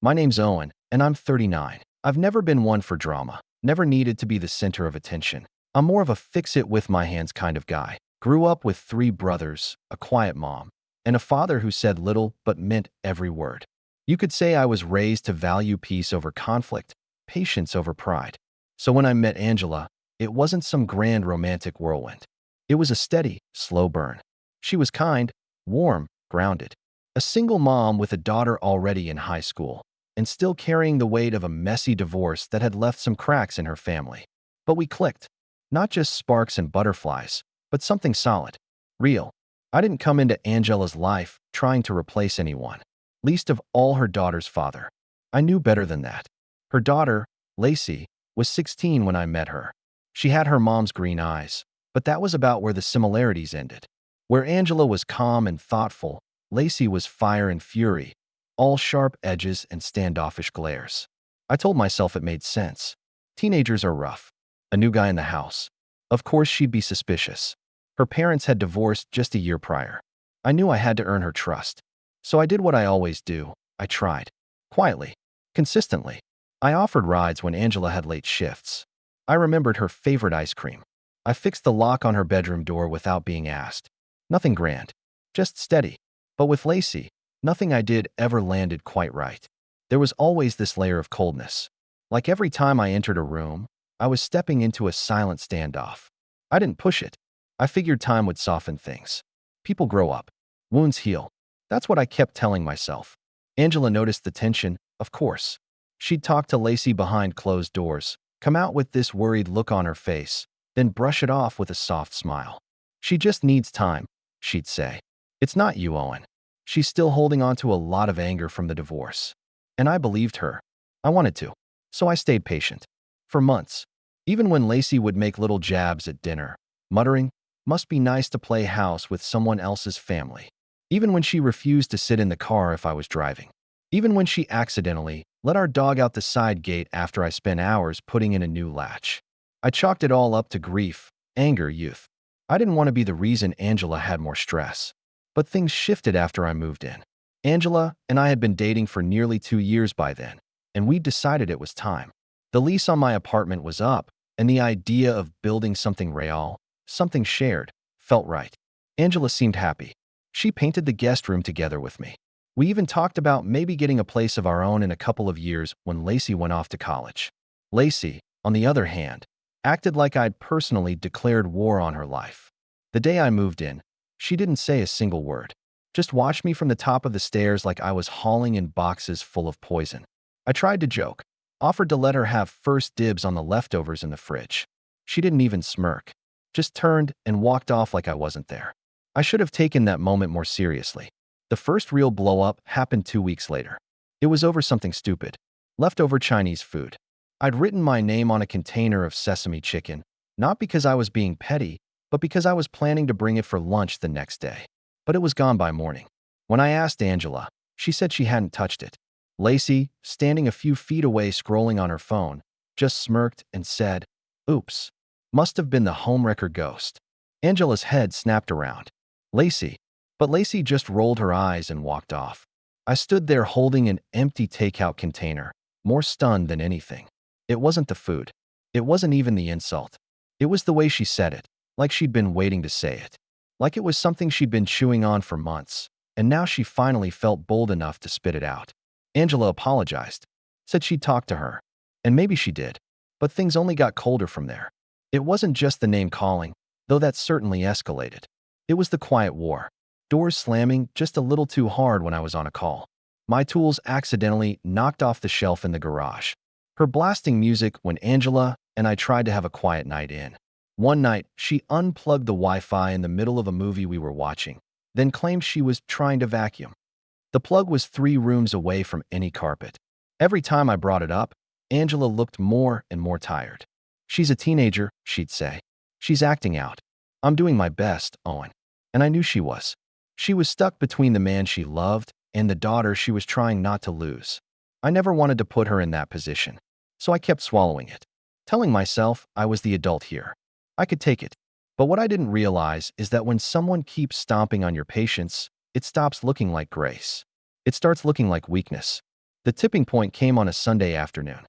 My name's Owen, and I'm 39. I've never been one for drama, never needed to be the center of attention. I'm more of a fix-it-with-my-hands kind of guy. Grew up with three brothers, a quiet mom, and a father who said little but meant every word. You could say I was raised to value peace over conflict, patience over pride. So when I met Angela, it wasn't some grand romantic whirlwind. It was a steady, slow burn. She was kind, warm, grounded. A single mom with a daughter already in high school, and still carrying the weight of a messy divorce that had left some cracks in her family. But we clicked. Not just sparks and butterflies, but something solid, real. I didn't come into Angela's life trying to replace anyone, least of all her daughter's father. I knew better than that. Her daughter, Lacey, was 16 when I met her. She had her mom's green eyes, but that was about where the similarities ended. Where Angela was calm and thoughtful, Lacey was fire and fury, all sharp edges and standoffish glares. I told myself it made sense. Teenagers are rough. A new guy in the house. Of course she'd be suspicious. Her parents had divorced just a year prior. I knew I had to earn her trust. So I did what I always do. I tried. Quietly. Consistently. I offered rides when Angela had late shifts. I remembered her favorite ice cream. I fixed the lock on her bedroom door without being asked. Nothing grand. Just steady. But with Lacey, nothing I did ever landed quite right. There was always this layer of coldness. Like every time I entered a room, I was stepping into a silent standoff. I didn't push it. I figured time would soften things. People grow up. Wounds heal. That's what I kept telling myself. Angela noticed the tension, of course. She'd talk to Lacey behind closed doors, come out with this worried look on her face, then brush it off with a soft smile. She just needs time, she'd say. It's not you, Owen. She's still holding on to a lot of anger from the divorce. And I believed her. I wanted to. So I stayed patient. For months. Even when Lacey would make little jabs at dinner, muttering, "Must be nice to play house with someone else's family." Even when she refused to sit in the car if I was driving. Even when she accidentally let our dog out the side gate after I spent hours putting in a new latch. I chalked it all up to grief, anger, youth. I didn't want to be the reason Angela had more stress. But things shifted after I moved in. Angela and I had been dating for nearly 2 years by then, and we'd decided it was time. The lease on my apartment was up, and the idea of building something real, something shared, felt right. Angela seemed happy. She painted the guest room together with me. We even talked about maybe getting a place of our own in a couple of years when Lacey went off to college. Lacey, on the other hand, acted like I'd personally declared war on her life. The day I moved in, she didn't say a single word. Just watched me from the top of the stairs like I was hauling in boxes full of poison. I tried to joke. Offered to let her have first dibs on the leftovers in the fridge. She didn't even smirk. Just turned and walked off like I wasn't there. I should have taken that moment more seriously. The first real blow-up happened 2 weeks later. It was over something stupid. Leftover Chinese food. I'd written my name on a container of sesame chicken, not because I was being petty, but because I was planning to bring it for lunch the next day. But it was gone by morning. When I asked Angela, she said she hadn't touched it. Lacey, standing a few feet away scrolling on her phone, just smirked and said, "Oops. Must have been the Homewrecker ghost." Angela's head snapped around. Lacey. But Lacey just rolled her eyes and walked off. I stood there holding an empty takeout container, more stunned than anything. It wasn't the food. It wasn't even the insult. It was the way she said it, like she'd been waiting to say it. Like it was something she'd been chewing on for months, and now she finally felt bold enough to spit it out. Angela apologized, said she'd talk to her, and maybe she did, but things only got colder from there. It wasn't just the name calling, though that certainly escalated. It was the quiet war. Doors slamming just a little too hard when I was on a call. My tools accidentally knocked off the shelf in the garage. Her blasting music when Angela and I tried to have a quiet night in. One night, she unplugged the Wi-Fi in the middle of a movie we were watching, then claimed she was trying to vacuum. The plug was 3 rooms away from any carpet. Every time I brought it up, Angela looked more and more tired. "She's a teenager," she'd say. "She's acting out." "I'm doing my best, Owen." And I knew she was. She was stuck between the man she loved and the daughter she was trying not to lose. I never wanted to put her in that position, so I kept swallowing it, telling myself I was the adult here. I could take it. But what I didn't realize is that when someone keeps stomping on your patience, it stops looking like grace. It starts looking like weakness. The tipping point came on a Sunday afternoon.